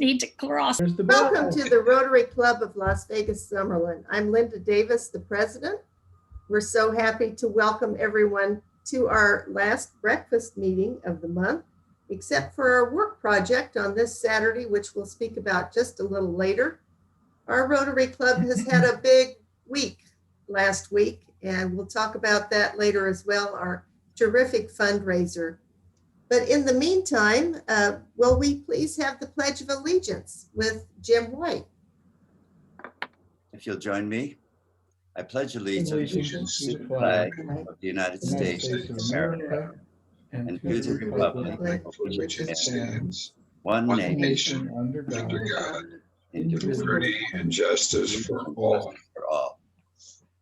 need to cross. Welcome to the Rotary Club of Las Vegas, Summerlin. I'm Linda Davis, the president. We're so happy to welcome everyone to our last breakfast meeting of the month, except for our work project on this Saturday, which we'll speak about just a little later. Our Rotary Club has had a big week last week, and we'll talk about that later as well, our terrific fundraiser. But in the meantime, will we please have the Pledge of Allegiance with Jim White? If you'll join me, I pledge allegiance to the flag of the United States of America and to the republic for which it stands, one nation, under God, liberty and justice for all.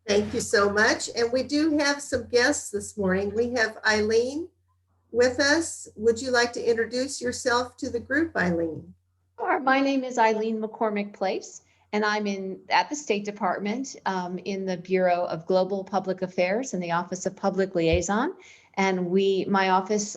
Thank you so much. And we do have some guests this morning. We have Eileen with us. Would you like to introduce yourself to the group, Eileen? Sure. My name is Eileen McCormick Place, and I'm at the State Department in the Bureau of Global Public Affairs in the Office of Public Liaison. And my office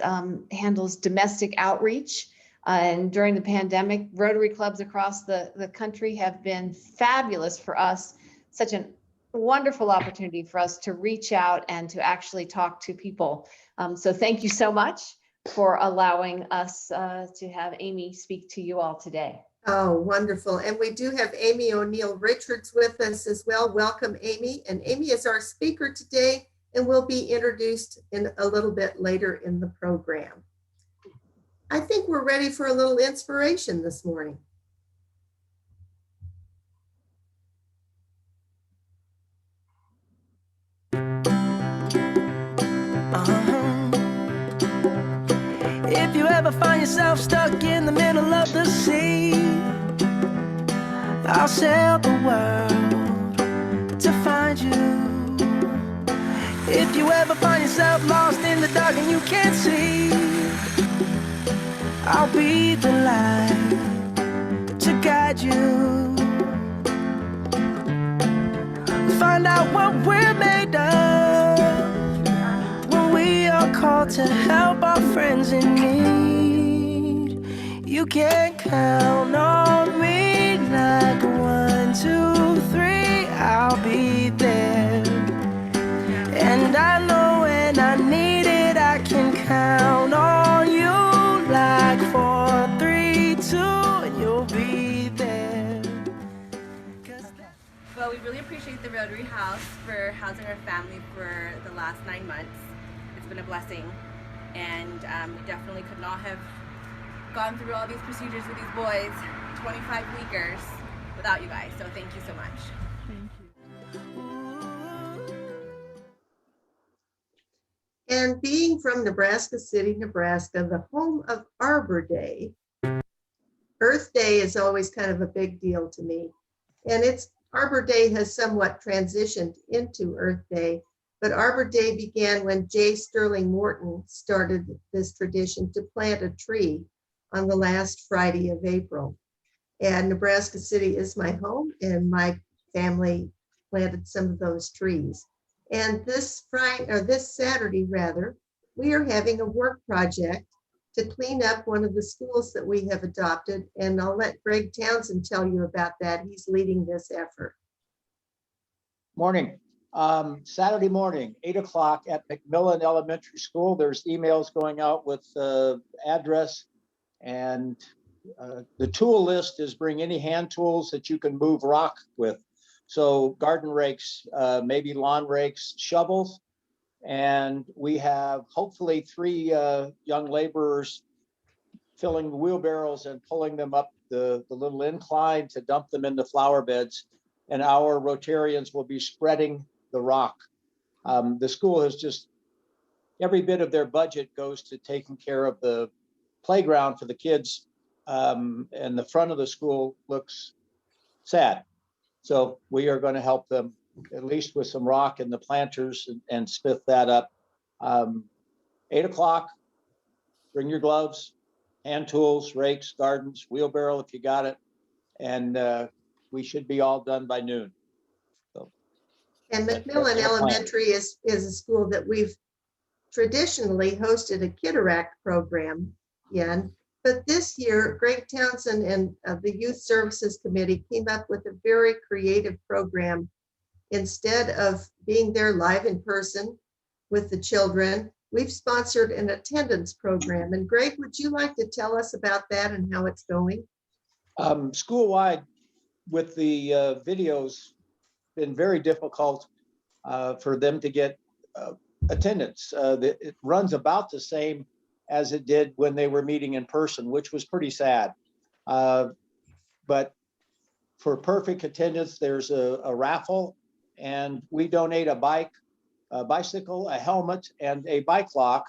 handles domestic outreach. And during the pandemic, Rotary clubs across the country have been fabulous for us. Such a wonderful opportunity for us to reach out and to actually talk to people. So thank you so much for allowing us to have Amy speak to you all today. Oh, wonderful. And we do have Amy O'Neill Richards with us as well. Welcome, Amy. And Amy is our speaker today and will be introduced in a little bit later in the program. I think we're ready for a little inspiration this morning. If you ever find yourself stuck in the middle of the sea, I'll sail the world to find you. If you ever find yourself lost in the dark and you can't see, I'll be the light to guide you. Find out what we're made of when we are called to help our friends in need. You can count on me like 1, 2, 3, I'll be there. And I know when I need it, I can count on you like 4, 3, 2, and you'll be there. Well, we really appreciate the Rotary House for housing our family for the last 9 months. It's been a blessing, and we definitely could not have gone through all these procedures with these boys, 25 weekers, without you guys. So thank you so much. Thank you. And being from Nebraska City, Nebraska, the home of Arbor Day, Earth Day is always kind of a big deal to me. And Arbor Day has somewhat transitioned into Earth Day, but Arbor Day began when J. Sterling Morton started this tradition to plant a tree on the last Friday of April. And Nebraska City is my home, and my family planted some of those trees. And this Saturday, we are having a work project to clean up one of the schools that we have adopted. And I'll let Greg Townsend tell you about that. He's leading this effort. Morning. Saturday morning, 8 o'clock at McMillan Elementary School. There's emails going out with address, and the tool list is bring any hand tools that you can move rock with. So garden rakes, maybe lawn rakes, shovels. And we have hopefully 3 young laborers filling the wheelbarrows and pulling them up the little incline to dump them into flower beds. And our Rotarians will be spreading the rock. The school has just, every bit of their budget goes to taking care of the playground for the kids. And the front of the school looks sad. So we are going to help them at least with some rock and the planters and smith that up. 8 o'clock, bring your gloves, hand tools, rakes, gardens, wheelbarrow if you got it. And we should be all done by noon. So, and McMillan Elementary is a school that we've traditionally hosted a Kitterack program in. But this year, Greg Townsend and the Youth Services Committee came up with a very creative program. Instead of being there live in person with the children, we've sponsored an attendance program. And Greg, would you like to tell us about that and how it's going? School-wide, with the videos, been very difficult for them to get attendance. It runs about the same as it did when they were meeting in person, which was pretty sad. But for perfect attendance, there's a raffle, and we donate a bike, a bicycle, a helmet, and a bike lock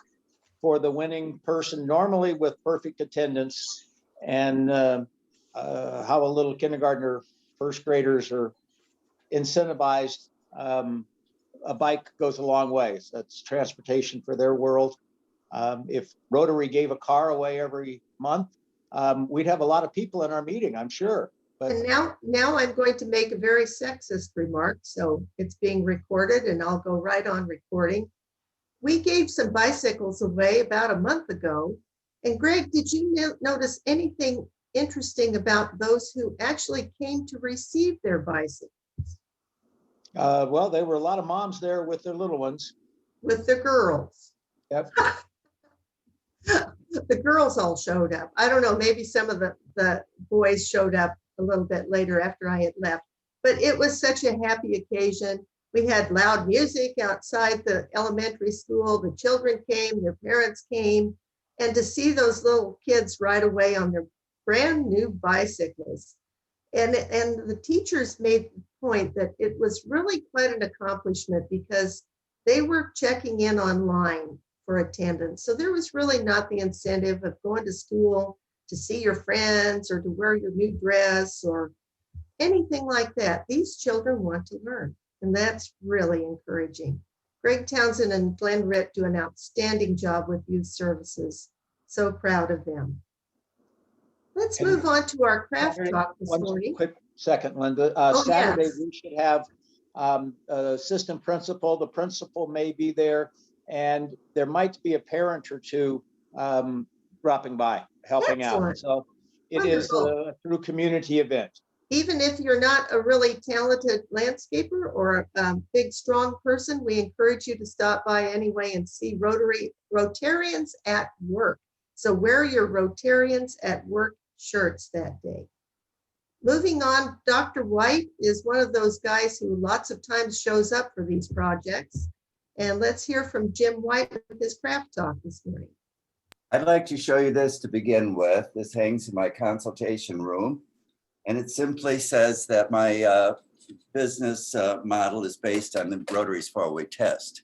for the winning person, normally with perfect attendance. And how a little kindergartner, first graders are incentivized. A bike goes a long way. So that's transportation for their world. If Rotary gave a car away every month, we'd have a lot of people in our meeting, I'm sure. But And now I'm going to make a very sexist remark, so it's being recorded and I'll go right on recording. We gave some bicycles away about a month ago. And Greg, did you notice anything interesting about those who actually came to receive their bicycle? well, there were a lot of moms there with their little ones. With the girls. Yep. The girls all showed up. I don't know, maybe some of the boys showed up a little bit later after I had left, but it was such a happy occasion. We had loud music outside the elementary school. The children came, their parents came, and to see those little kids ride away on their brand new bicycles. And the teachers made the point that it was really quite an accomplishment because they were checking in online for attendance. So there was really not the incentive of going to school to see your friends or to wear your new dress or anything like that. These children want to learn, and that's really encouraging. Greg Townsend and Glenn Ritt do an outstanding job with youth services. So proud of them. Let's move on to our craft talk this morning. Quick second, Linda. Saturday, we should have assistant principal. The principal may be there, and there might be a parent or two dropping by, helping out. So it is a true community event. Even if you're not a really talented landscaper or a big, strong person, we encourage you to stop by anyway and see Rotarians at work. So wear your Rotarians at work shirts that day. Moving on, Dr. White is one of those guys who lots of times shows up for these projects. And let's hear from Jim White with his craft talk this morning. I'd like to show you this to begin with. This hangs in my consultation room. And it simply says that my business model is based on the Rotary's 4-way test.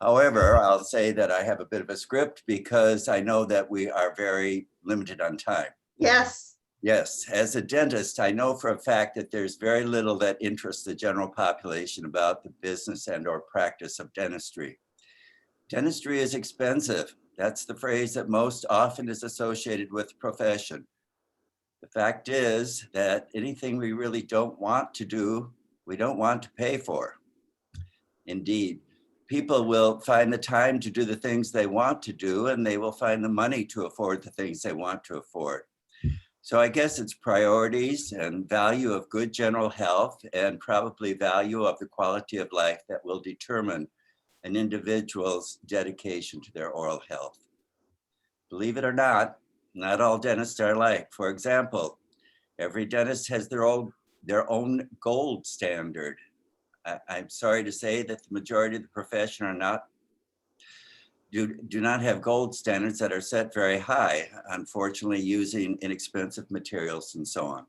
However, I'll say that I have a bit of a script because I know that we are very limited on time. Yes. Yes, as a dentist, I know for a fact that there's very little that interests the general population about the business and or practice of dentistry. Dentistry is expensive. That's the phrase that most often is associated with the profession. The fact is that anything we really don't want to do, we don't want to pay for. Indeed, people will find the time to do the things they want to do, and they will find the money to afford the things they want to afford. So I guess it's priorities and value of good general health and probably value of the quality of life that will determine an individual's dedication to their oral health. Believe it or not all dentists are alike. For example, every dentist has their own gold standard. I'm sorry to say that the majority of the profession do not have gold standards that are set very high, unfortunately using inexpensive materials and so on.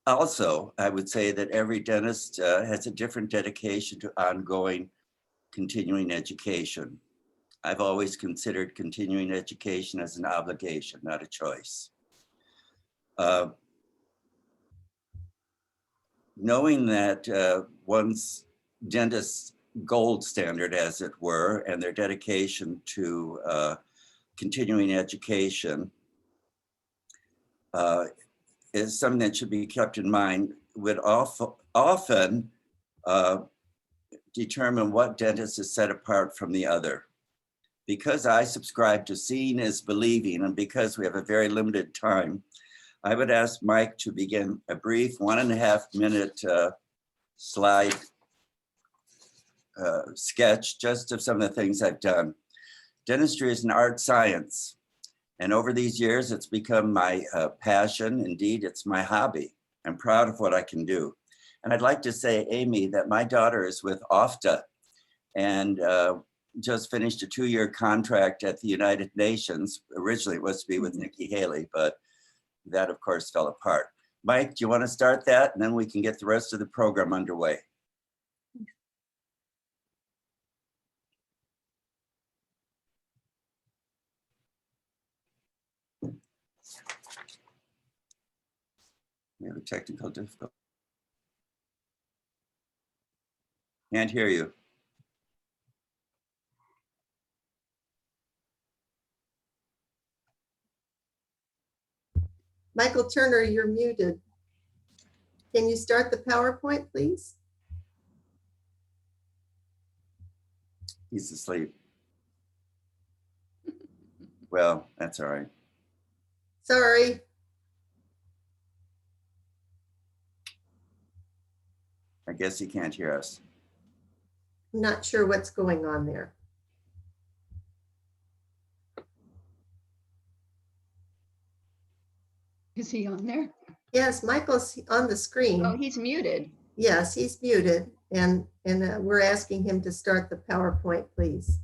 Also, I would say that every dentist has a different dedication to ongoing continuing education. I've always considered continuing education as an obligation, not a choice. Knowing that one's dentist's gold standard, as it were, and their dedication to continuing education is something that should be kept in mind, would often determine what dentist is set apart from the other. because I subscribe to seeing is believing, and because we have a very limited time, I would ask Mike to begin a brief 1.5-minute slide sketch just of some of the things I've done. Dentistry is an art science, and over these years, it's become my passion. Indeed, it's my hobby. I'm proud of what I can do. And I'd like to say, Amy, that my daughter is with OFTA and just finished a 2-year contract at the United Nations. Originally, it was to be with Nikki Haley, but that, of course, fell apart. Mike, do you want to start that? And then we can get the rest of the program underway. We have a technical difficulty. Can't hear you. Michael Turner, you're muted. Can you start the PowerPoint, please? He's asleep. Well, that's all right. Sorry. I guess he can't hear us. I'm not sure what's going on there. Is he on there? Yes, Michael's on the screen. Oh, he's muted. Yes, he's muted, and we're asking him to start the PowerPoint, please.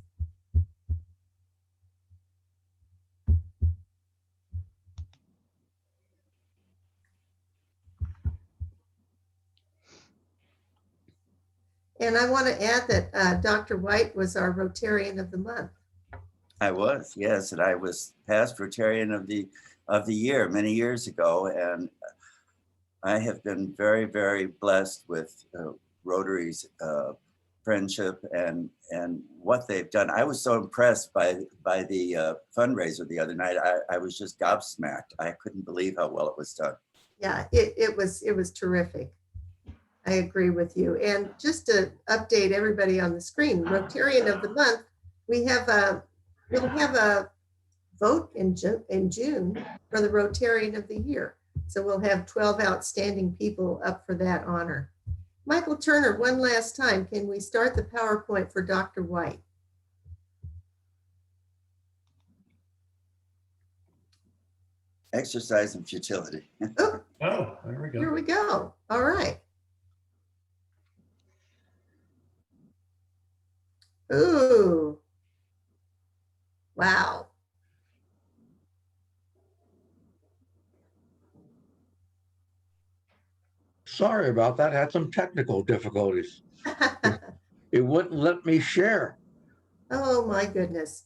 And I want to add that Dr. White was our Rotarian of the Month. I was, yes, and I was past Rotarian of the year many years ago, and I have been very, very blessed with Rotary's friendship and what they've done. I was so impressed by the fundraiser the other night. I was just gobsmacked. I couldn't believe how well it was done. Yeah, it was terrific. I agree with you. And just to update everybody on the screen, Rotarian of the Month, we'll have a vote in June for the Rotarian of the Year. So we'll have 12 outstanding people up for that honor. Michael Turner, one last time, can we start the PowerPoint for Dr. White? Exercise and futility. Oh, There we go. here we go. All right. Ooh. Wow. Sorry about that. Had some technical difficulties. It wouldn't let me share. Oh my goodness.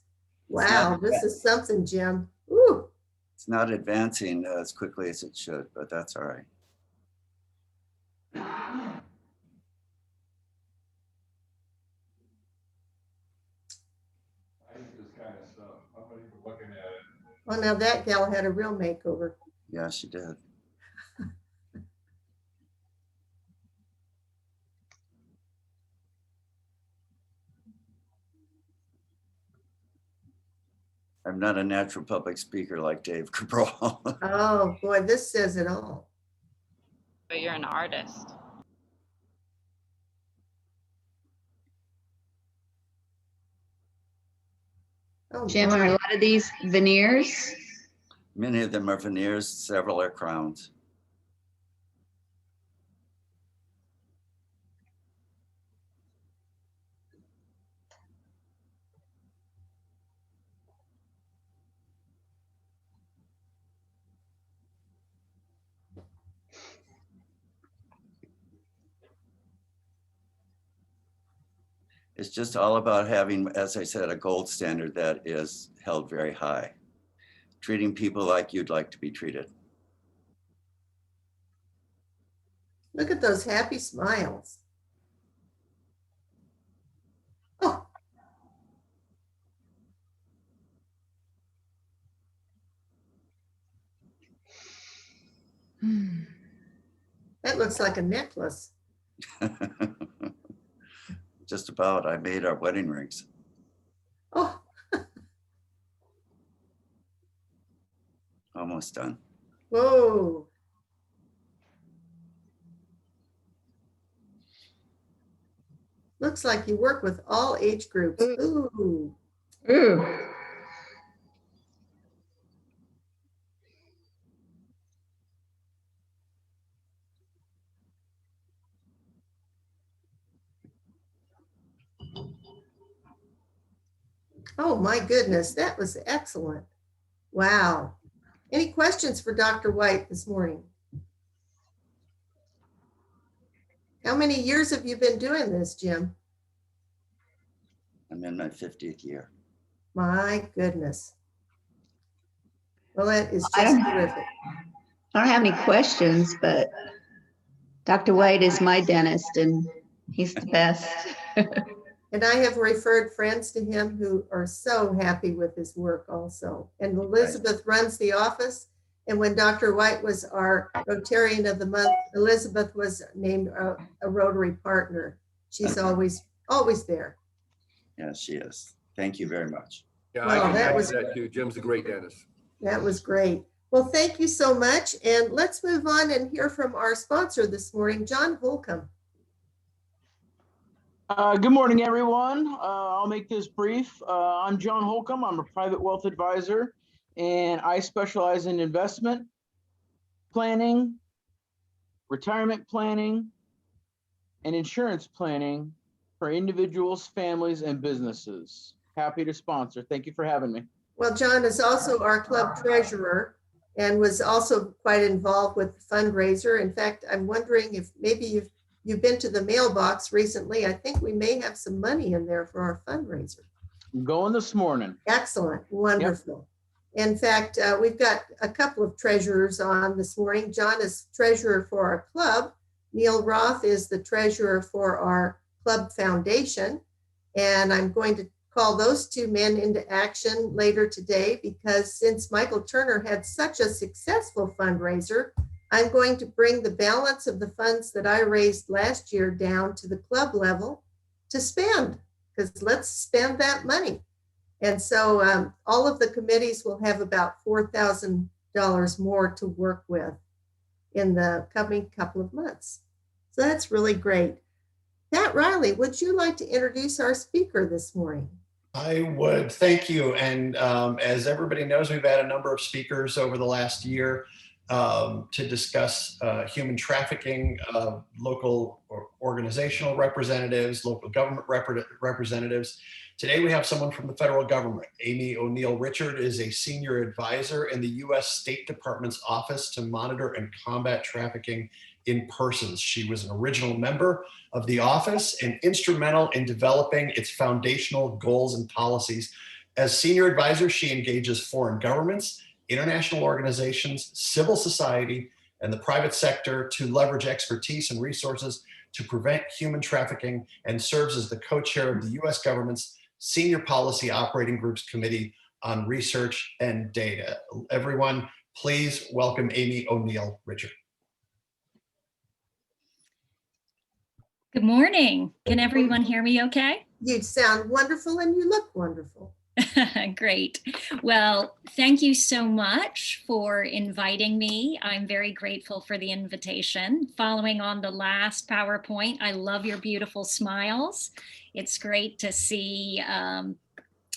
Wow, this is something, Jim. Ooh. It's not advancing as quickly as it should, but that's all right. Oh, now that gal had a real makeover. Yeah, she did. I'm not a natural public speaker like Dave Cabral. Oh boy, this says it all. But you're an artist. Oh, Jim, are a lot of these veneers? Many of them are veneers, several are crowns. It's just all about having, as I said, a gold standard that is held very high. Treating people like you'd like to be treated. Look at those happy smiles. Oh. That looks like a necklace. Just about. I made our wedding rings. Oh, almost done. Whoa. Looks like you work with all age groups. Ooh. Ooh. Oh my goodness, that was excellent. Wow. Any questions for Dr. White this morning? How many years have you been doing this, Jim? I'm in my 50th year. My goodness. Well, that is I just don't- terrific. I don't have any questions, but Dr. White is my dentist and he's the best. And I have referred friends to him who are so happy with his work also. And Elizabeth runs the office. And when Dr. White was our Rotarian of the Month, Elizabeth was named a Rotary partner. She's always there. Yeah, she is. Thank you very much. Yeah, Well, I can that add was- to that too. Jim's a great dentist. That was great. Well, thank you so much. And let's move on and hear from our sponsor this morning, John Holcomb. Good morning, everyone. I'll make this brief. I'm John Holcomb. I'm a private wealth advisor, and I specialize in investment planning, retirement planning, and insurance planning for individuals, families, and businesses. Happy to sponsor. Thank you for having me. Well, John is also our club treasurer and was also quite involved with the fundraiser. In fact, I'm wondering if maybe you've been to the mailbox recently. I think we may have some money in there for our fundraiser. I'm going this morning. Excellent, wonderful. In fact, we've got a couple of treasurers on this morning. John is treasurer for our club. Neil Roth is the treasurer for our club foundation. And I'm going to call those two men into action later today because since Michael Turner had such a successful fundraiser, I'm going to bring the balance of the funds that I raised last year down to the club level to spend, because let's spend that money. And so all of the committees will have about $4,000 more to work with in the coming couple of months. So that's really great. Pat Riley, would you like to introduce our speaker this morning? I would, thank you. And as everybody knows, we've had a number of speakers over the last year to discuss human trafficking, local or organizational representatives, local government representatives. Today we have someone from the federal government. Amy O'Neill Richard is a senior advisor in the U.S. State Department's Office to Monitor and Combat Trafficking in Persons. She was an original member of the office and instrumental in developing its foundational goals and policies. As senior advisor, she engages foreign governments, international organizations, civil society, and the private sector to leverage expertise and resources to prevent human trafficking, and serves as the co-chair of the U.S. government's Senior Policy Operating Group's Committee on Research and Data. Everyone, please welcome Amy O'Neill Richard. Good morning. Can everyone hear me okay? You sound wonderful and you look wonderful. Great. Well, thank you so much for inviting me. I'm very grateful for the invitation. Following on the last PowerPoint, I love your beautiful smiles. It's great to see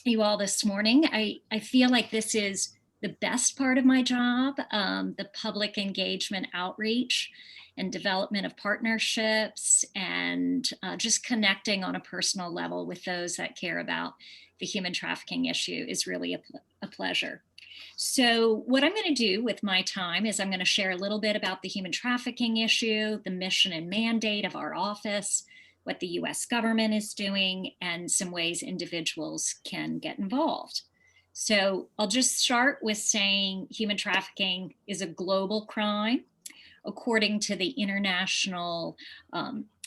you all this morning. I feel like this is the best part of my job, the public engagement outreach and development of partnerships and just connecting on a personal level with those that care about the human trafficking issue is really a pleasure. So what I'm going to do with my time is I'm going to share a little bit about the human trafficking issue, the mission and mandate of our office, what the US government is doing, and some ways individuals can get involved. So I'll just start with saying human trafficking is a global crime. According to the International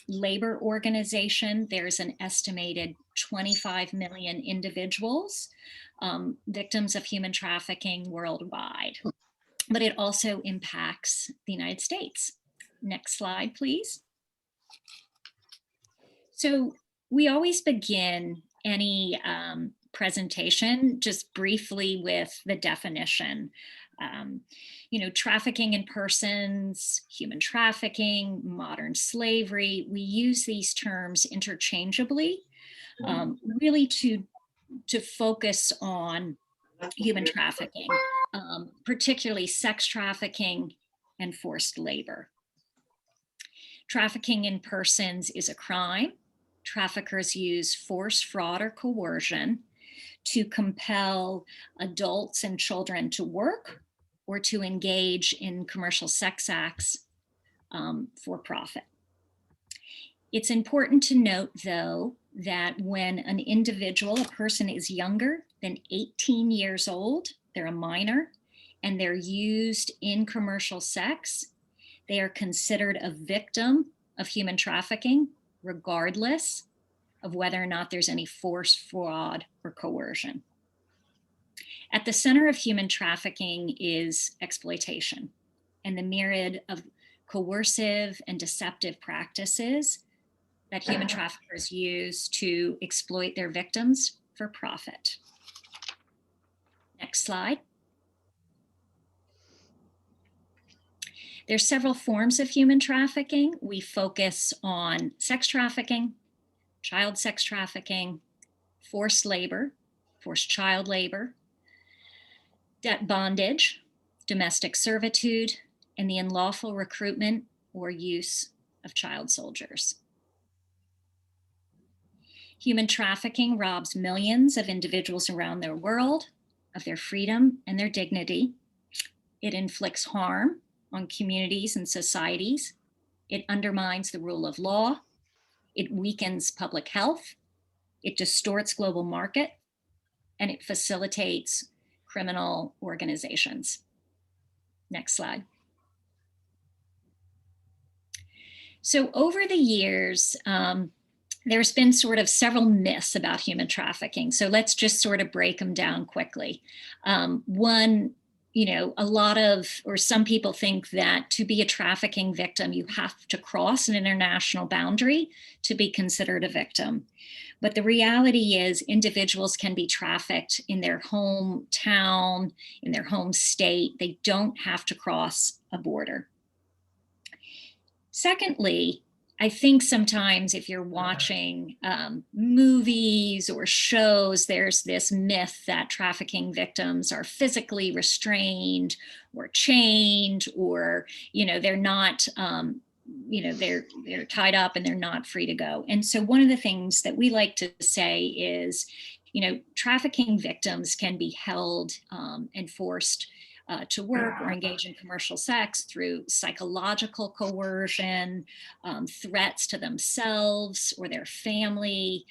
Labor Organization, there's an estimated 25 million individuals victims of human trafficking worldwide, but it also impacts the United States. Next slide, please. So we always begin any presentation just briefly with the definition Trafficking in persons, human trafficking, modern slavery, we use these terms interchangeably, really to focus on human trafficking, particularly sex trafficking and forced labor. Trafficking in persons is a crime. Traffickers use force, fraud, or coercion to compel adults and children to work or to engage in commercial sex acts for profit. It's important to note, though, that when an individual, a person is younger than 18 years old, they're a minor, and they're used in commercial sex, they are considered a victim of human trafficking, regardless of whether or not there's any force, fraud, or coercion. At the center of human trafficking is exploitation and the myriad of coercive and deceptive practices that human traffickers use to exploit their victims for profit. Next slide. There's several forms of human trafficking. We focus on sex trafficking, child sex trafficking, forced labor, forced child labor, debt bondage, domestic servitude, and the unlawful recruitment or use of child soldiers. Human trafficking robs millions of individuals around the world of their freedom and their dignity. It inflicts harm on communities and societies. It undermines the rule of law. It weakens public health. It distorts global market, and it facilitates criminal organizations. Next slide. So over the years, there's been sort of several myths about human trafficking. So let's just sort of break them down quickly. One, a lot of, or some people think that to be a trafficking victim, you have to cross an international boundary to be considered a victim. But the reality is individuals can be trafficked in their hometown, in their home state. They don't have to cross a border. Secondly, I think sometimes if you're watching movies or shows, there's this myth that trafficking victims are physically restrained or chained, or, they're not, they're tied up and they're not free to go. And so one of the things that we like to say is, trafficking victims can be held and forced to work or engage in commercial sex through psychological coercion, threats to themselves or their family.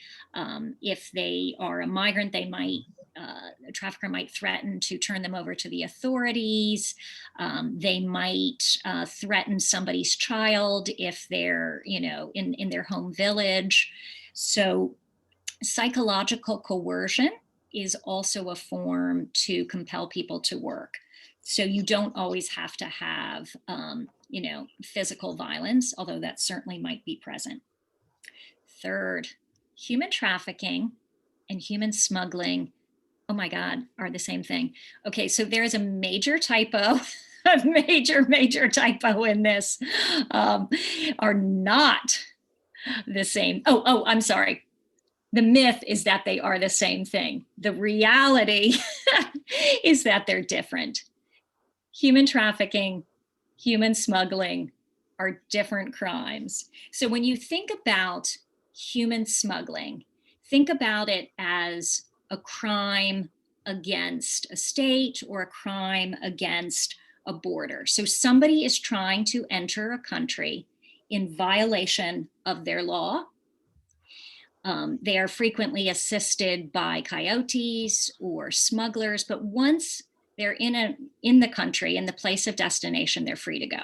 If they are a migrant, they might, a trafficker might threaten to turn them over to the authorities. They might threaten somebody's child if they're, in their home village. So psychological coercion is also a form to compel people to work. So you don't always have to have, physical violence, although that certainly might be present. Third, human trafficking and human smuggling, oh my God, are the same thing. Okay, so there's a major typo, a major typo in this, are not the same. Oh, I'm sorry. The myth is that they are the same thing. The reality is that they're different. Human trafficking, human smuggling are different crimes. So when you think about human smuggling, think about it as a crime against a state or a crime against a border. So somebody is trying to enter a country in violation of their law. They are frequently assisted by coyotes or smugglers, but once they're in the country, in the place of destination, they're free to go.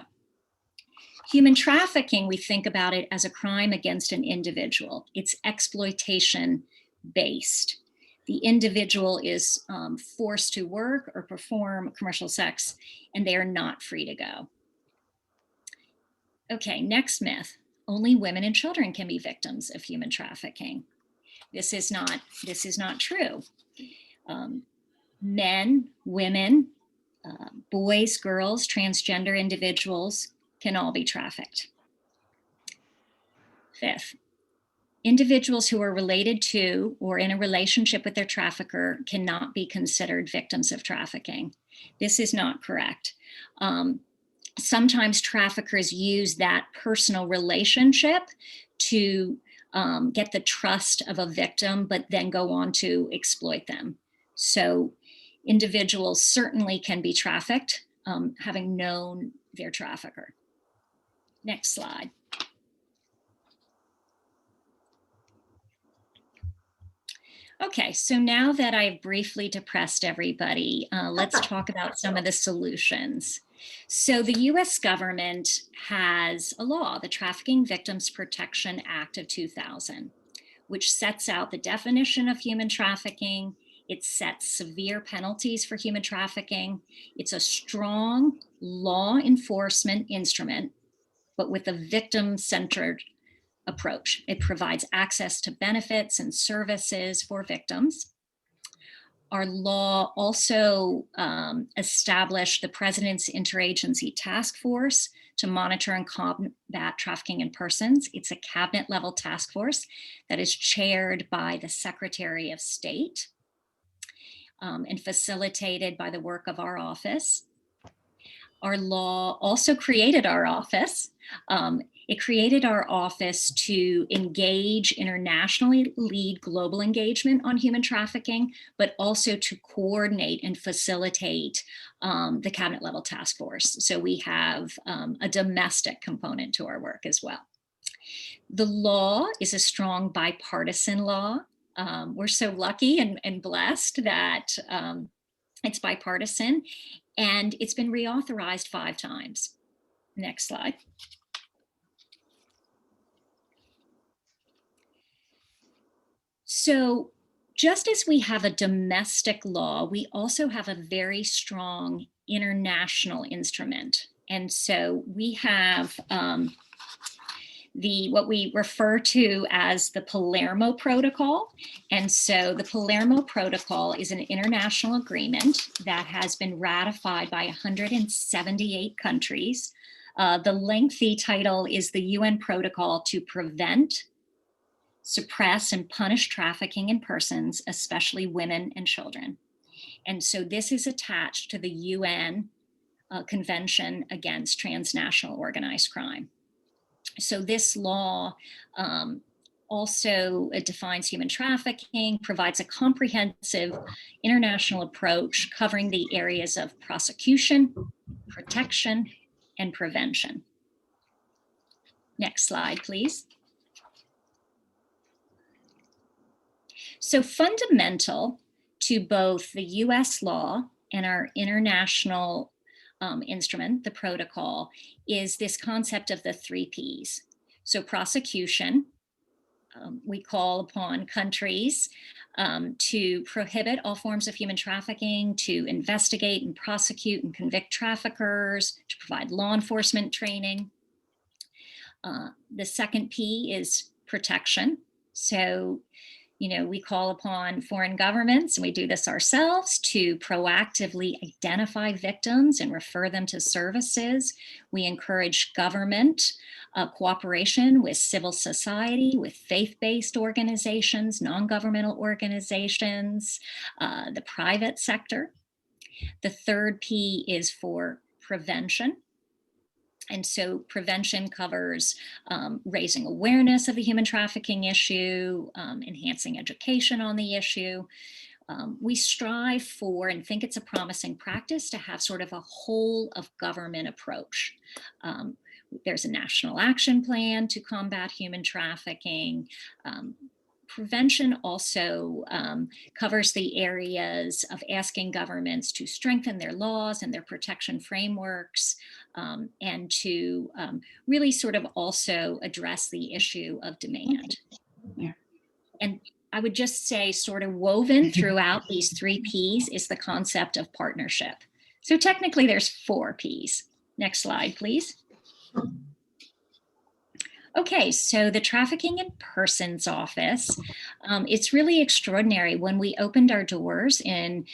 Human trafficking, we think about it as a crime against an individual. It's exploitation based. The individual is forced to work or perform commercial sex, and they are not free to go. Okay, next myth. Only women and children can be victims of human trafficking. This is not true. Men, women, boys, girls, transgender individuals can all be trafficked. Fifth, individuals who are related to or in a relationship with their trafficker cannot be considered victims of trafficking. This is not correct. Sometimes traffickers use that personal relationship to get the trust of a victim, but then go on to exploit them. So individuals certainly can be trafficked, having known their trafficker. Next slide. Okay, so now that I've briefly depressed everybody, let's talk about some of the solutions. So the US government has a law, the Trafficking Victims Protection Act of 2000, which sets out the definition of human trafficking. It sets severe penalties for human trafficking. It's a strong law enforcement instrument, but with a victim-centered approach. It provides access to benefits and services for victims. Our law also established the President's Interagency Task Force to monitor and combat trafficking in persons. It's a cabinet level task force that is chaired by the Secretary of State and facilitated by the work of our office. Our law also created our office. It created our office to engage internationally, lead global engagement on human trafficking, but also to coordinate and facilitate the cabinet level task force. So we have a domestic component to our work as well. The law is a strong bipartisan law. We're so lucky and blessed that it's bipartisan, and it's been reauthorized 5 times. Next slide. So just as we have a domestic law, we also have a very strong international instrument. And so we have what we refer to as the Palermo Protocol. And so the Palermo Protocol is an international agreement that has been ratified by 178 countries. The lengthy title is the UN Protocol to Prevent, Suppress, and Punish Trafficking in Persons, especially women and children. And so this is attached to the UN Convention Against Transnational Organized Crime. So this law also defines human trafficking, provides a comprehensive international approach covering the areas of prosecution, protection, and prevention. Next slide, please. So fundamental to both the US law and our international instrument, the protocol, is this concept of the 3 Ps. So prosecution, we call upon countries to prohibit all forms of human trafficking, to investigate and prosecute and convict traffickers, to provide law enforcement training. The second P is protection. So, we call upon foreign governments, and we do this ourselves, to proactively identify victims and refer them to services. We encourage government cooperation with civil society, with faith-based organizations, non-governmental organizations, the private sector. The third P is for prevention. And so prevention covers raising awareness of the human trafficking issue, enhancing education on the issue. We strive for, and think it's a promising practice, to have sort of a whole of government approach. There's a national action plan to combat human trafficking. Prevention also covers the areas of asking governments to strengthen their laws and their protection frameworks, and to really sort of also address the issue of demand. Yeah. And I would just say, sort of woven throughout these 3 Ps is the concept of partnership. So technically there's 4 Ps. Next slide, please. Okay, so the Trafficking in Persons Office, it's really extraordinary. When we opened our doors in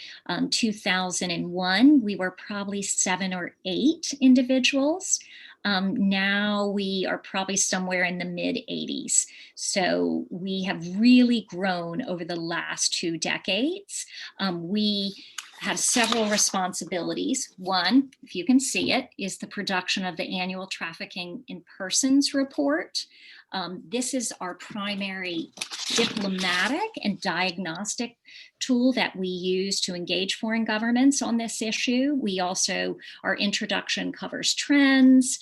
2001, we were probably 7 or 8 individuals. Now we are probably somewhere in the mid 80s. So we have really grown over the last 2 decades. We have several responsibilities. One, if you can see it, is the production of the annual Trafficking in Persons report. This is our primary diplomatic and diagnostic tool that we use to engage foreign governments on this issue. We also, our introduction covers trends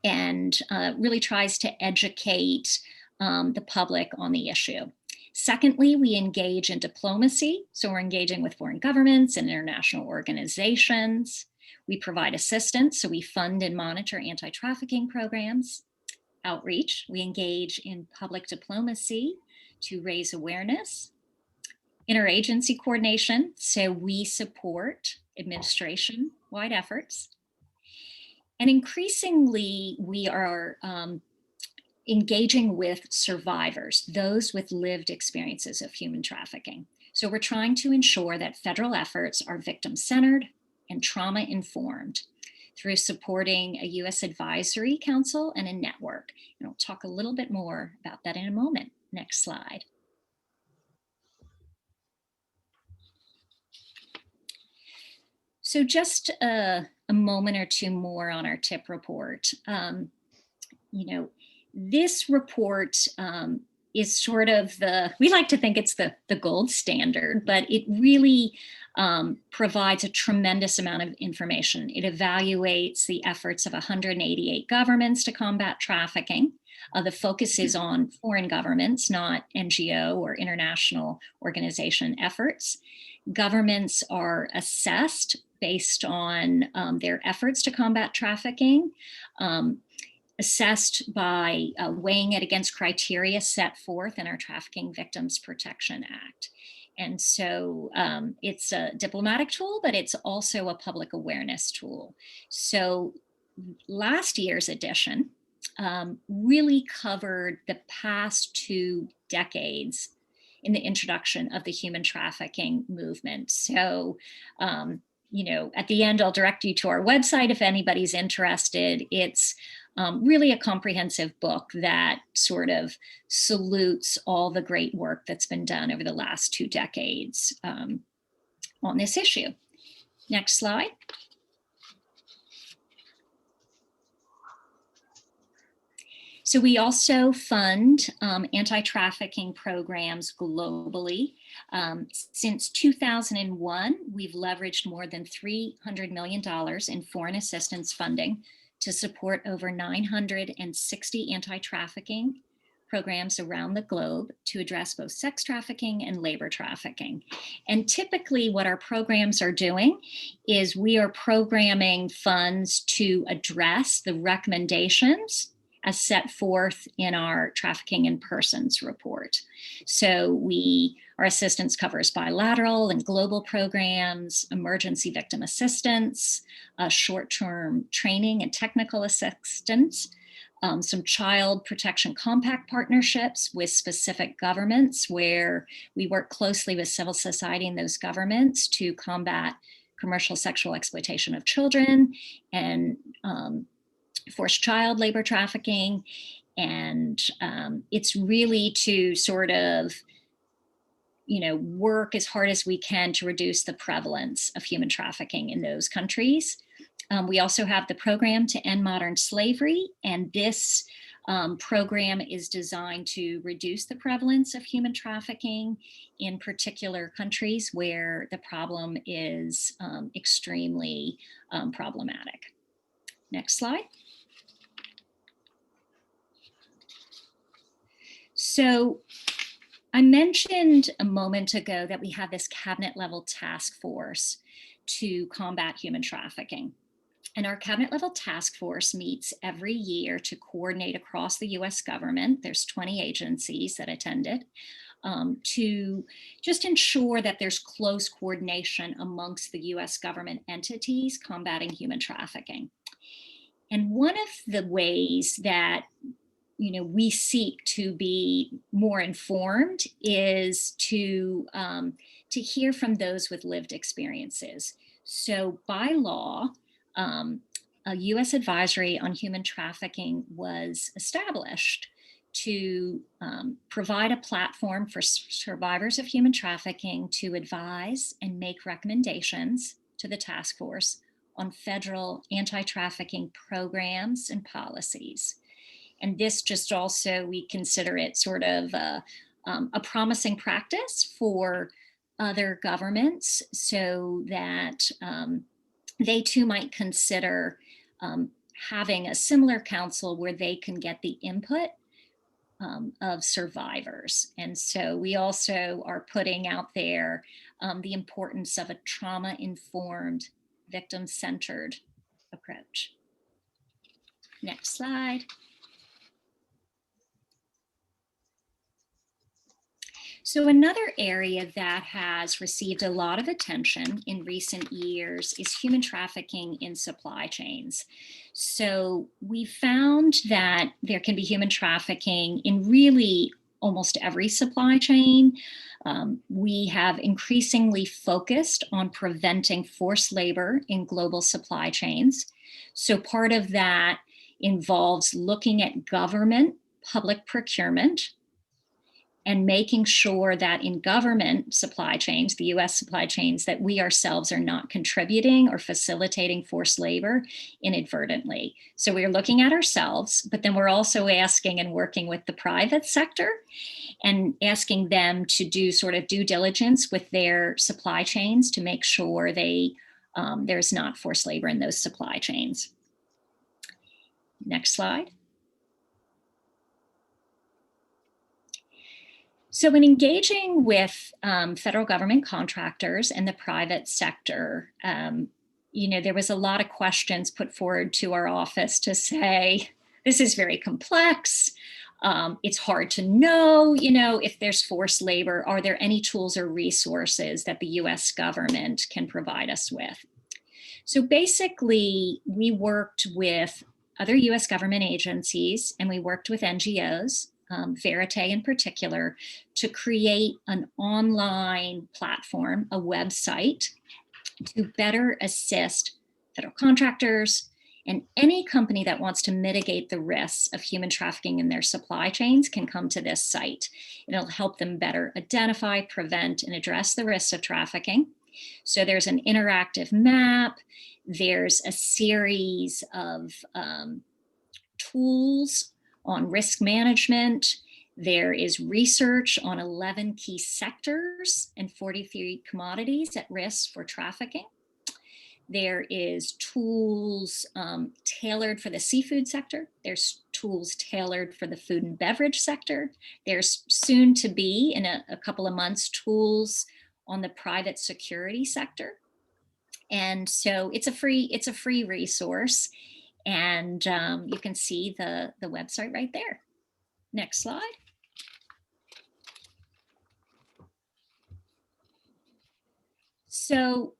and really tries to educate the public on the issue. Secondly, we engage in diplomacy. So we're engaging with foreign governments and international organizations. We provide assistance. So we fund and monitor anti-trafficking programs. Outreach, we engage in public diplomacy to raise awareness. Interagency coordination. So we support administration-wide efforts. And increasingly, we are engaging with survivors, those with lived experiences of human trafficking. So we're trying to ensure that federal efforts are victim-centered and trauma-informed through supporting a U.S. advisory council and a network. And I'll talk a little bit more about that in a moment. Next slide. So just a moment or two more on our TIP report. This report is sort of we like to think it's the gold standard, but it really provides a tremendous amount of information. It evaluates the efforts of 188 governments to combat trafficking. The focus is on foreign governments, not NGO or international organization efforts. Governments are assessed based on their efforts to combat trafficking, assessed by weighing it against criteria set forth in our Trafficking Victims Protection Act. And so it's a diplomatic tool, but it's also a public awareness tool. So last year's edition really covered the past 2 decades in the introduction of the human trafficking movement. So, at the end, I'll direct you to our website if anybody's interested. It's really a comprehensive book that sort of salutes all the great work that's been done over the last 2 decades on this issue. Next slide. So we also fund anti-trafficking programs globally. Since 2001, we've leveraged more than $300 million in foreign assistance funding to support over 960 anti-trafficking programs around the globe to address both sex trafficking and labor trafficking. And typically what our programs are doing is we are programming funds to address the recommendations as set forth in our Trafficking in Persons report. So our assistance covers bilateral and global programs, emergency victim assistance, short-term training and technical assistance, some child protection compact partnerships with specific governments where we work closely with civil society in those governments to combat commercial sexual exploitation of children and forced child labor trafficking. And it's really to sort of, work as hard as we can to reduce the prevalence of human trafficking in those countries. We also have the program to end modern slavery, and this program is designed to reduce the prevalence of human trafficking in particular countries where the problem is extremely problematic. Next slide. So I mentioned a moment ago that we have this cabinet level task force to combat human trafficking. And our cabinet level task force meets every year to coordinate across the US government. There's 20 agencies that attended to just ensure that there's close coordination amongst the US government entities combating human trafficking. And one of the ways that we seek to be more informed is to hear from those with lived experiences. So by law, a U.S. advisory on human trafficking was established to provide a platform for survivors of human trafficking to advise and make recommendations to the task force on federal anti-trafficking programs and policies. And this just also, we consider it sort of a promising practice for other governments, so that they too might consider having a similar council where they can get the input of survivors. And so we also are putting out there the importance of a trauma-informed, victim-centered approach. Next slide. So another area that has received a lot of attention in recent years is human trafficking in supply chains. So we found that there can be human trafficking in really almost every supply chain. We have increasingly focused on preventing forced labor in global supply chains. So part of that involves looking at government public procurement and making sure that in government supply chains, the US supply chains, that we ourselves are not contributing or facilitating forced labor inadvertently. So we're looking at ourselves, but then we're also asking and working with the private sector and asking them to do sort of due diligence with their supply chains to make sure there's not forced labor in those supply chains. Next slide. So in engaging with federal government contractors and the private sector, there was a lot of questions put forward to our office to say, this is very complex. It's hard to know, if there's forced labor. Are there any tools or resources that the US government can provide us with? So basically, we worked with other US government agencies and we worked with NGOs, Verite in particular, to create an online platform, a website, to better assist federal contractors and any company that wants to mitigate the risks of human trafficking in their supply chains can come to this site. It'll help them better identify, prevent, and address the risks of trafficking. So there's an interactive map, there's a series of tools on risk management. There is research on 11 key sectors and 43 commodities at risk for trafficking. There is tools tailored for the seafood sector. There's tools tailored for the food and beverage sector. There's soon to be, in a couple of months, tools on the private security sector. And so it's a free resource. And you can see the website right there. Next slide. So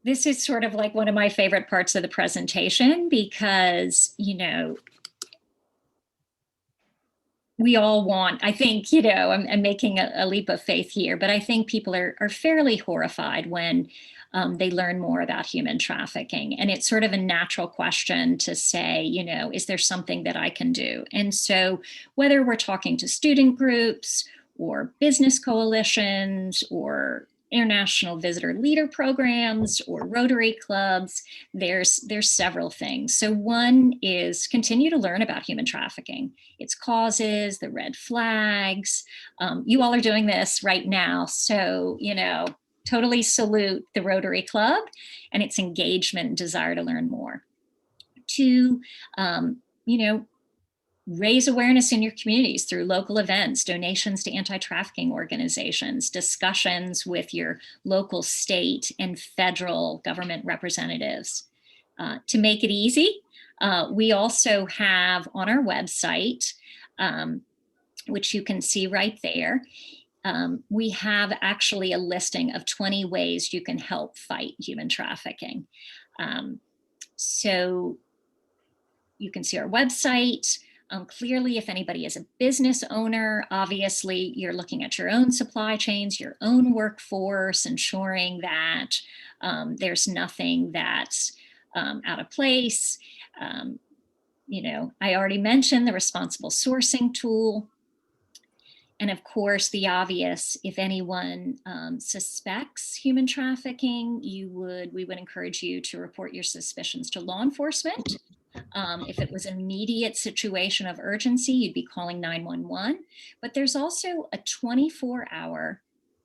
this is sort of like one of my favorite parts of the presentation because, we all want, I think, I'm making a leap of faith here, but I think people are fairly horrified when they learn more about human trafficking. And it's sort of a natural question to say, is there something that I can do? And so whether we're talking to student groups or business coalitions or international visitor leader programs or Rotary clubs, there's several things. So one is continue to learn about human trafficking, its causes, the red flags. You all are doing this right now. So, totally salute the Rotary Club and its engagement and desire to learn more. Two, raise awareness in your communities through local events, donations to anti-trafficking organizations, discussions with your local, state, and federal government representatives. To make it easy, we also have on our website, which you can see right there, we have actually a listing of 20 ways you can help fight human trafficking. So You can see our website. Clearly, if anybody is a business owner, obviously you're looking at your own supply chains, your own workforce, ensuring that there's nothing that's out of place. You know, I already mentioned the responsible sourcing tool. And of course, the obvious, if anyone suspects human trafficking, we would encourage you to report your suspicions to law enforcement. If it was an immediate situation of urgency, you'd be calling 911. But there's also a 24-hour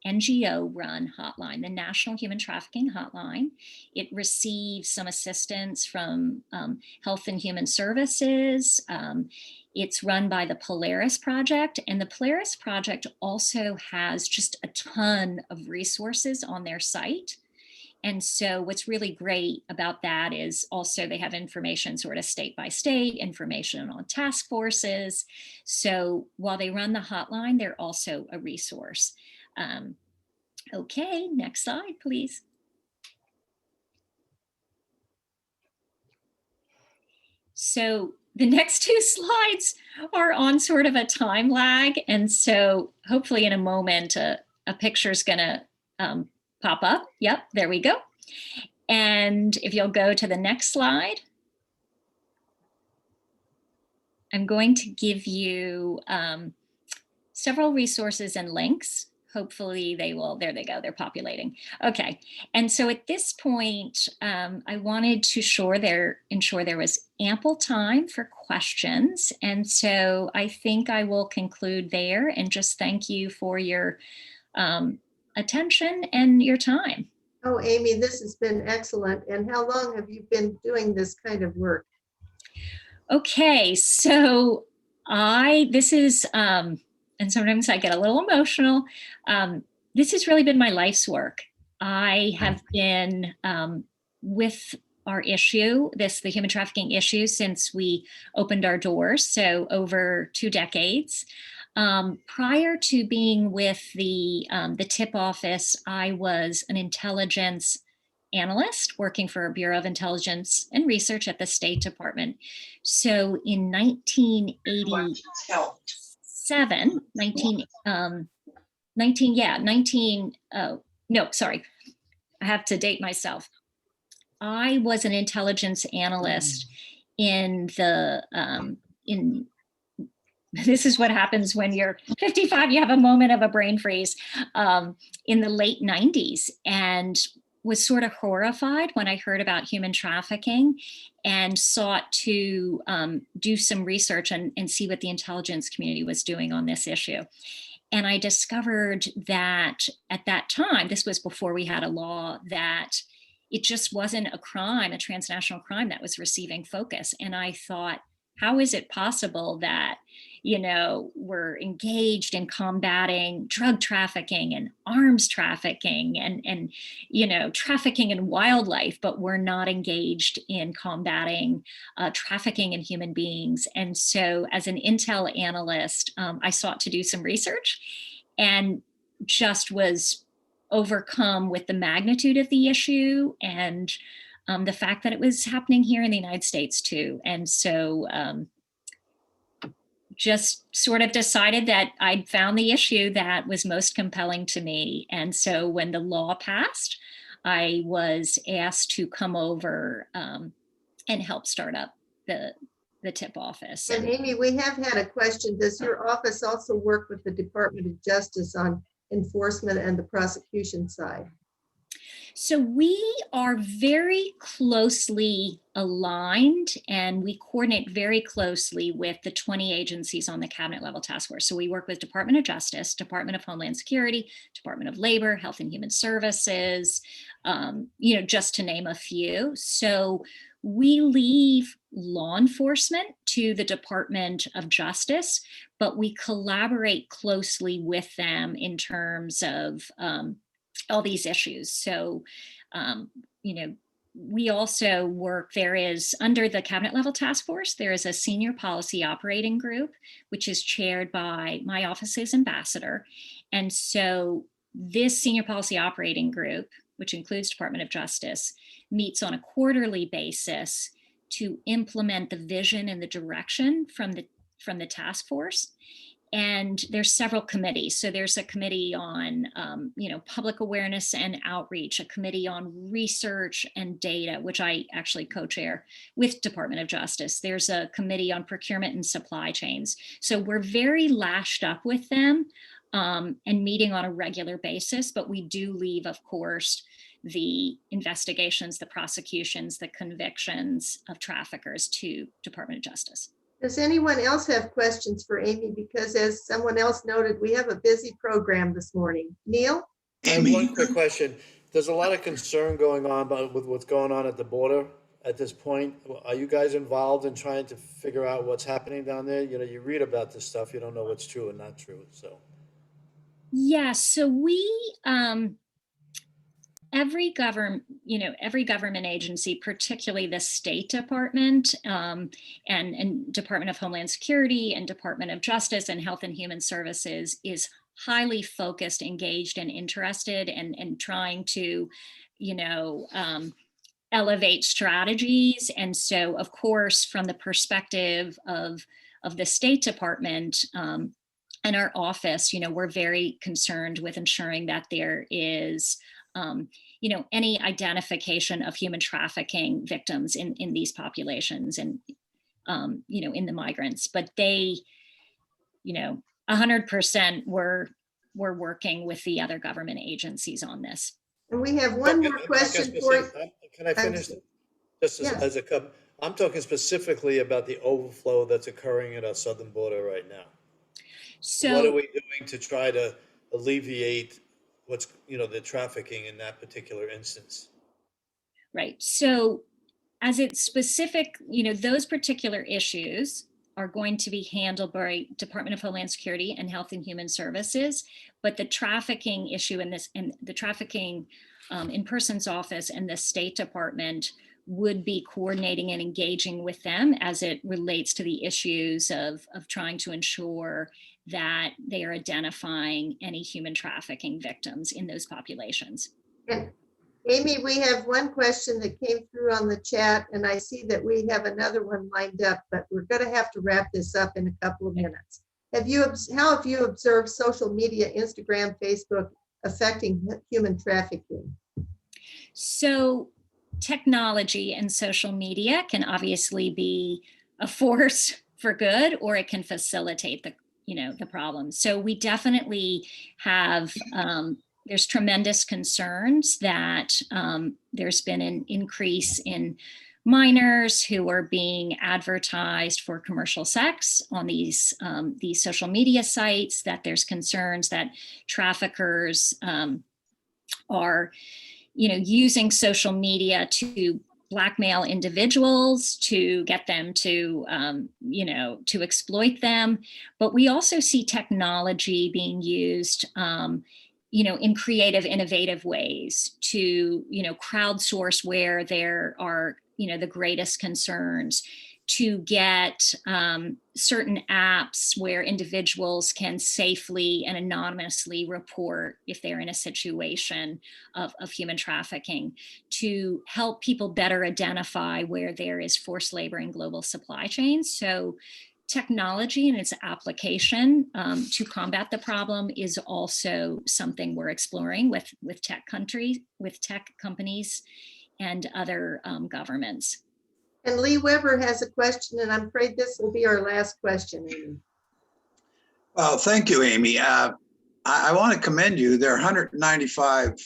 NGO-run hotline, the National Human Trafficking Hotline. It receives some assistance from Health and Human Services. It's run by the Polaris Project, and the Polaris Project also has just a ton of resources on their site. And so what's really great about that is also they have information sort of state by state, information on task forces. So while they run the hotline, they're also a resource. Okay, next slide, please. So the next two slides are on sort of a time lag. And so hopefully in a moment, a picture is gonna pop up. Yep, there we go. And if you'll go to the next slide, I'm going to give you several resources and links. Hopefully they will, there they go, they're populating. Okay, and so at this point, I wanted to ensure there was ample time for questions. And so I think I will conclude there and just thank you for your attention and your time. Oh, Amy, this has been excellent. And how long have you been doing this kind of work? Okay, so this is, and sometimes I get a little emotional. This has really been my life's work. I have been with our issue, the human trafficking issue, since we opened our doors, so over 2 decades. Prior to being with the TIP office, I was an intelligence analyst working for a Bureau of Intelligence and Research at the State Department. So in 1987, I have to date myself. I was an intelligence analyst in the, this is what happens when you're 55, you have a moment of a brain freeze, in the late 90s, and was sort of horrified when I heard about human trafficking and sought to do some research and see what the intelligence community was doing on this issue. And I discovered that at that time, this was before we had a law, that it just wasn't a crime, a transnational crime that was receiving focus. And I thought, how is it possible that, you know, we're engaged in combating drug trafficking and arms trafficking and you know, trafficking in wildlife, but we're not engaged in combating trafficking in human beings? And so as an intel analyst, I sought to do some research and just was overcome with the magnitude of the issue and the fact that it was happening here in the United States too. And so just sort of decided that I'd found the issue that was most compelling to me. And so when the law passed, I was asked to come over and help start up the TIP office. And Amy, we have had a question. Does your office also work with the Department of Justice on enforcement and the prosecution side? So we are very closely aligned and we coordinate very closely with the 20 agencies on the cabinet level task force. So we work with Department of Justice, Department of Homeland Security, Department of Labor, Health and Human Services, you know, just to name a few. So we leave law enforcement to the Department of Justice, but we collaborate closely with them in terms of all these issues. So, you know, we also work, there is, under the cabinet level task force, there is a senior policy operating group, which is chaired by my office's ambassador. And so this senior policy operating group, which includes Department of Justice, meets on a quarterly basis to implement the vision and the direction from the task force. And there's several committees. So there's a committee on, public awareness and outreach, a committee on research and data, which I actually co-chair with Department of Justice. There's a committee on procurement and supply chains. So we're very lashed up with them and meeting on a regular basis, but we do leave, of course, the investigations, the prosecutions, the convictions of traffickers to Department of Justice. Does anyone else have questions for Amy? Because as someone else noted, we have a busy program this morning. Neil? I have one quick question. There's a lot of concern going on with what's going on at the border at this point. Are you guys involved in trying to figure out what's happening down there? You know, you read about this stuff, you don't know what's true and not true, so. Yeah, so we, every government agency, particularly the State Department and Department of Homeland Security and Department of Justice and Health and Human Services is highly focused, engaged, and interested and trying to, elevate strategies. And so, of course, from the perspective of the State Department and our office, we're very concerned with ensuring that there is any identification of human trafficking victims in these populations and, in the migrants, but they, 100% we're working with the other government agencies on this. And we have one more question for you. Can I finish? Just as a couple, I'm talking specifically about the overflow that's occurring at our southern border right now. So what are we doing to try to alleviate what's, the trafficking in that particular instance? Right. So as it's specific, those particular issues are going to be handled by Department of Homeland Security and Health and Human Services, but the trafficking issue and the trafficking in persons office and the State Department would be coordinating and engaging with them as it relates to the issues of trying to ensure that they are identifying any human trafficking victims in those populations. Okay. Amy, we have one question that came through on the chat, and I see that we have another one lined up, but we're going to have to wrap this up in a couple of minutes. How have you observed social media, Instagram, Facebook, affecting human trafficking? So technology and social media can obviously be a force for good, or it can facilitate the problem. So we definitely have, there's tremendous concerns that there's been an increase in minors who are being advertised for commercial sex on these social media sites, that there's concerns that traffickers are, using social media to blackmail individuals to get them to, to exploit them. But we also see technology being used, in creative, innovative ways to, crowdsource where there are, the greatest concerns, to get certain apps where individuals can safely and anonymously report if they're in a situation of human trafficking, to help people better identify where there is forced labor in global supply chains. So technology and its application to combat the problem is also something we're exploring with tech companies and other governments. And Lee Weber has a question, and I'm afraid this will be our last question, Amy. Well, thank you, Amy. I want to commend you. There are 195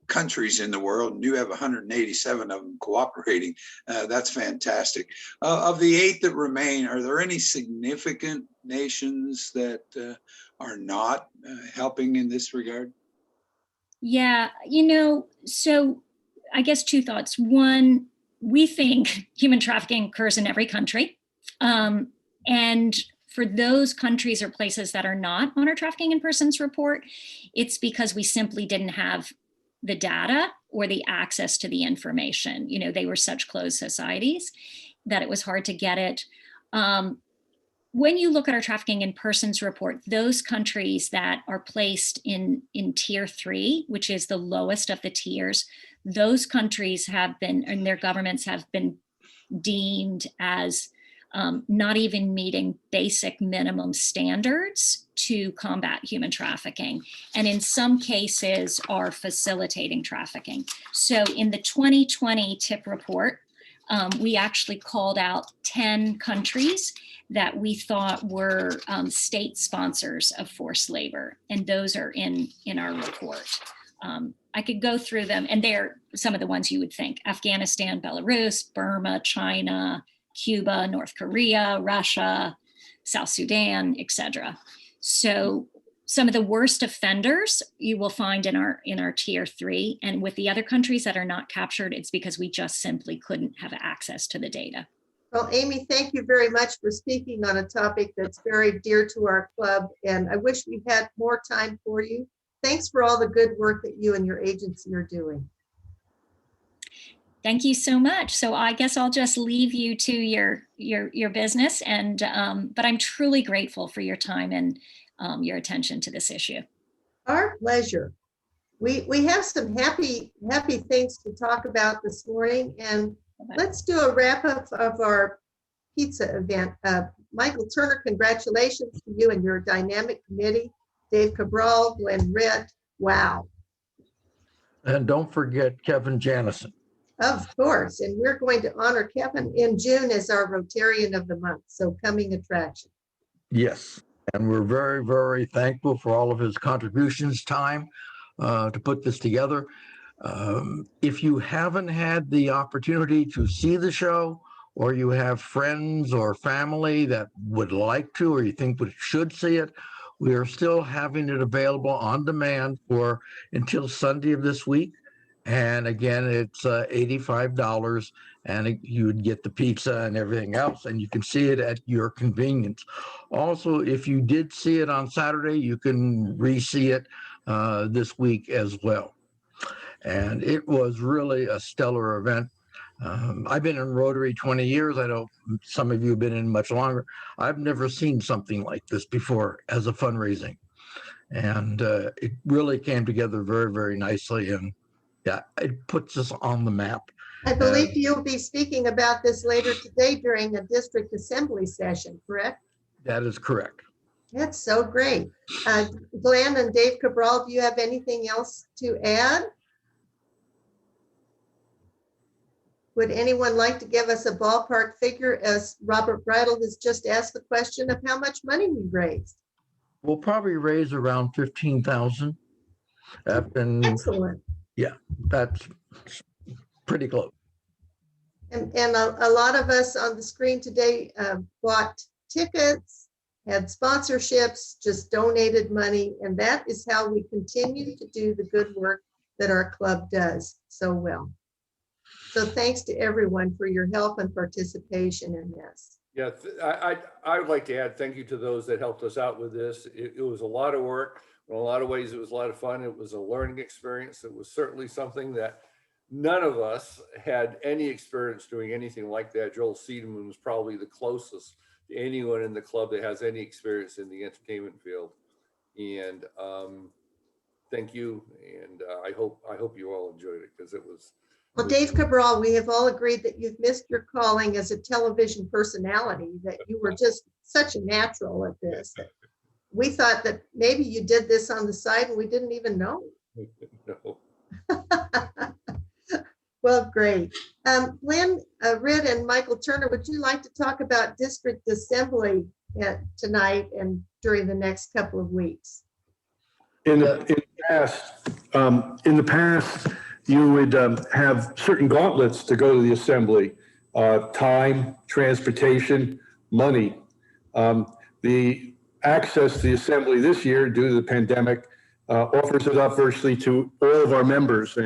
countries in the world, and you have 187 of them cooperating. That's fantastic. Of the 8 that remain, are there any significant nations that are not helping in this regard? Yeah, so I guess 2 thoughts. One, we think human trafficking occurs in every country. And for those countries or places that are not on our trafficking in persons report, it's because we simply didn't have the data or the access to the information. They were such closed societies that it was hard to get it. When you look at our trafficking in persons report, those countries that are placed in tier 3, which is the lowest of the tiers, those countries have been, and their governments have been deemed as not even meeting basic minimum standards to combat human trafficking, and in some cases are facilitating trafficking. So in the 2020 TIP report, we actually called out 10 countries that we thought were state sponsors of forced labor, and those are in our report. I could go through them, and they're some of the ones you would think: Afghanistan, Belarus, Burma, China, Cuba, North Korea, Russia, South Sudan, etc. So some of the worst offenders you will find in our tier 3, and with the other countries that are not captured, it's because we just simply couldn't have access to the data. Well, Amy, thank you very much for speaking on a topic that's very dear to our club, and I wish we had more time for you. Thanks for all the good work that you and your agency are doing. Thank you so much. So I guess I'll just leave you to your business, and but I'm truly grateful for your time and your attention to this issue. Our pleasure. We have some happy things to talk about this morning, and let's do a wrap up of our pizza event. Michael Turner, congratulations to you and your dynamic committee. Dave Cabral, Glenn Ritt, wow. And don't forget Kevin Janison. Of course, and we're going to honor Kevin in June as our Rotarian of the Month, so coming attraction. Yes, and we're very, very thankful for all of his contributions, time to put this together. If you haven't had the opportunity to see the show, or you have friends or family that would like to, or you think should see it, we are still having it available on demand for until Sunday of this week. And again, it's $85, and you would get the pizza and everything else, and you can see it at your convenience. Also, if you did see it on Saturday, you can re-see it this week as well. And it was really a stellar event. I've been in Rotary 20 years. I know some of you have been in much longer. I've never seen something like this before as a fundraising. And it really came together very, very nicely. And yeah, it puts us on the map. I believe you'll be speaking about this later today during a district assembly session, correct? That is correct. That's so great. Glenn and Dave Cabral, do you have anything else to add? Would anyone like to give us a ballpark figure, as Robert Bridle has just asked the question of how much money we raised? We'll probably raise around 15,000. Excellent. Yeah, that's pretty close. And a lot of us on the screen today bought tickets, had sponsorships, just donated money. And that is how we continue to do the good work that our club does so well. So thanks to everyone for your help and participation in this. Yeah, I would like to add thank you to those that helped us out with this. It was a lot of work. In a lot of ways, it was a lot of fun. It was a learning experience. It was certainly something that none of us had any experience doing anything like that. Joel Seedman was probably the closest to anyone in the club that has any experience in the entertainment field. And thank you. And I hope you all enjoyed it, because it was. Well, Dave Cabral, we have all agreed that you've missed your calling as a television personality, that you were just such a natural at this. We thought that maybe you did this on the side and we didn't even know. No. Well, great. Glenn Ritt and Michael Turner, would you like to talk about district assembly tonight and during the next couple of weeks? In the past, you would have certain gauntlets to go to the assembly: time, transportation, money. The access to the assembly this year, due to the pandemic, offers it up virtually to all of our members.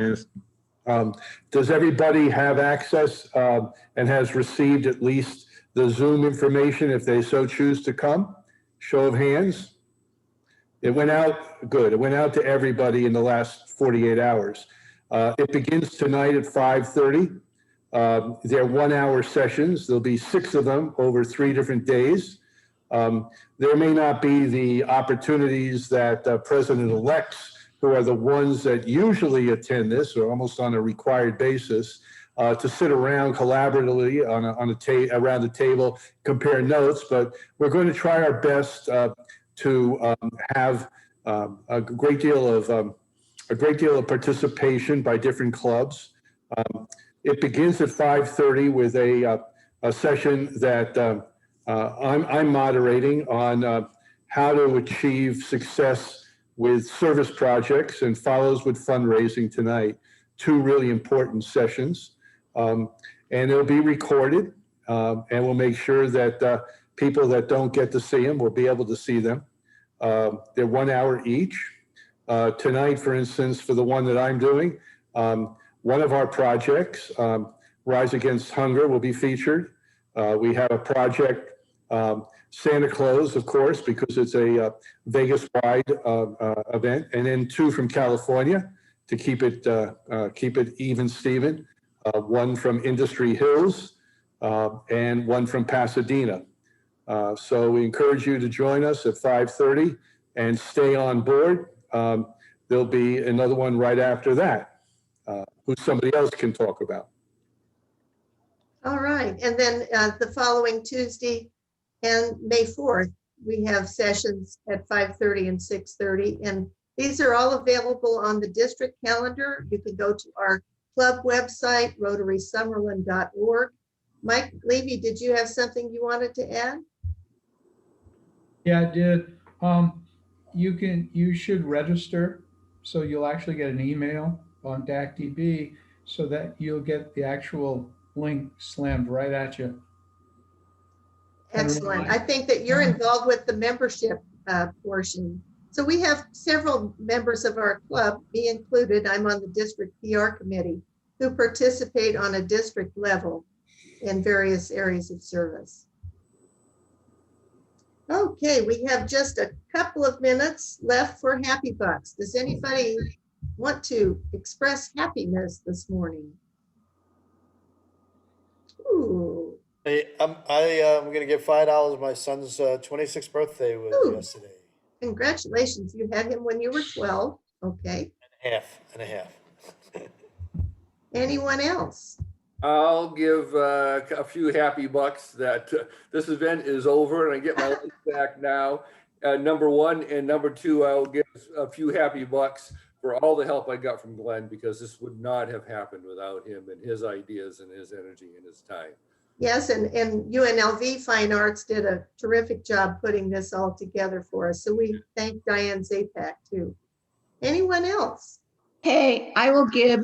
And does everybody have access and has received at least the Zoom information if they so choose to come? Show of hands. It went out, good. It went out to everybody in the last 48 hours. It begins tonight at 5:30. They're 1-hour sessions. There'll be 6 of them over 3 different days. There may not be the opportunities that president-elects, who are the ones that usually attend this, or almost on a required basis, to sit around collaboratively around the table, compare notes, but we're going to try our best to have a great deal of participation by different clubs. It begins at 5:30 with a session that I'm moderating on how to achieve success with service projects, and follows with fundraising tonight. Two really important sessions. And it'll be recorded, and we'll make sure that people that don't get to see them will be able to see them. They're 1 hour each. Tonight, for instance, for the one that I'm doing, one of our projects, Rise Against Hunger, will be featured. We have a project, Santa Claus, of course, because it's a Vegas-wide event, and then two from California to keep it even, Steven. One from Industry Hills and one from Pasadena. So we encourage you to join us at 5:30 and stay on board. There'll be another one right after that, who somebody else can talk about. All right, and then the following Tuesday and May 4th, we have sessions at 5:30 and 6:30, and these are all available on the district calendar. You can go to our club website, rotarysummerlin.org. Mike Levy, did you have something you wanted to add? Yeah, I did. You should register, so you'll actually get an email on DACDB so that you'll get the actual link slammed right at you. Excellent. I think that you're involved with the membership portion. So we have several members of our club, me included. I'm on the district PR committee, who participate on a district level in various areas of service. Okay, we have just a couple of minutes left for Happy Bucks. Does anybody want to express happiness this morning? Ooh. Hey, I'm going to give $5. My son's 26th birthday was yesterday. Congratulations. You had him when you were 12. Okay. And a half. Anyone else? I'll give a few happy bucks that this event is over and I get my life back now. Number one, and number two, I'll give a few happy bucks for all the help I got from Glenn, because this would not have happened without him and his ideas and his energy and his time. Yes, and UNLV Fine Arts did a terrific job putting this all together for us. So we thank Diane Zapak too. Anyone else? Hey, I will give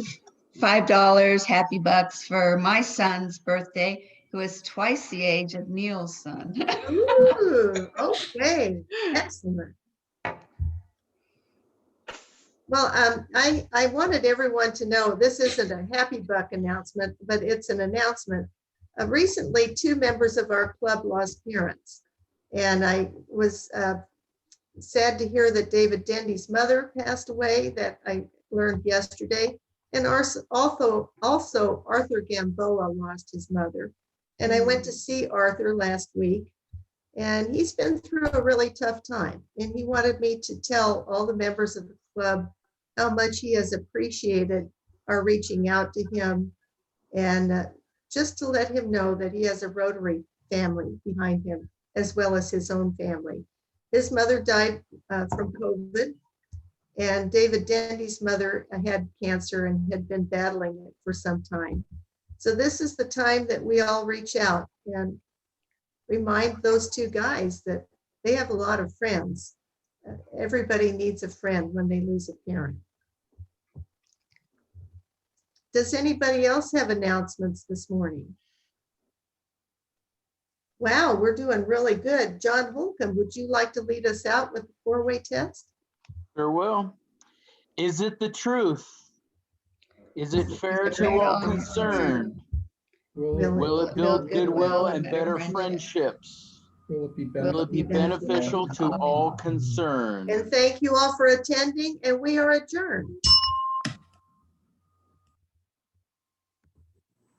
$5 happy bucks for my son's birthday, who is twice the age of Neil's son. Ooh, okay, excellent. Well, I wanted everyone to know this isn't a happy buck announcement, but it's an announcement. Recently, two members of our club lost parents, and I was sad to hear that David Dendy's mother passed away, that I learned yesterday. And also Arthur Gamboa lost his mother. And I went to see Arthur last week, and he's been through a really tough time. And he wanted me to tell all the members of the club how much he has appreciated our reaching out to him, and just to let him know that he has a Rotary family behind him, as well as his own family. His mother died from COVID. And David Dendy's mother had cancer and had been battling it for some time. So this is the time that we all reach out and remind those two guys that they have a lot of friends. Everybody needs a friend when they lose a parent. Does anybody else have announcements this morning? Wow, we're doing really good. John Holcomb, would you like to lead us out with the four-way test? Sure will. Is it the truth? Is it fair to all concerned? Will it build goodwill and better friendships? Will it be beneficial to all concerned? And thank you all for attending, and we are adjourned.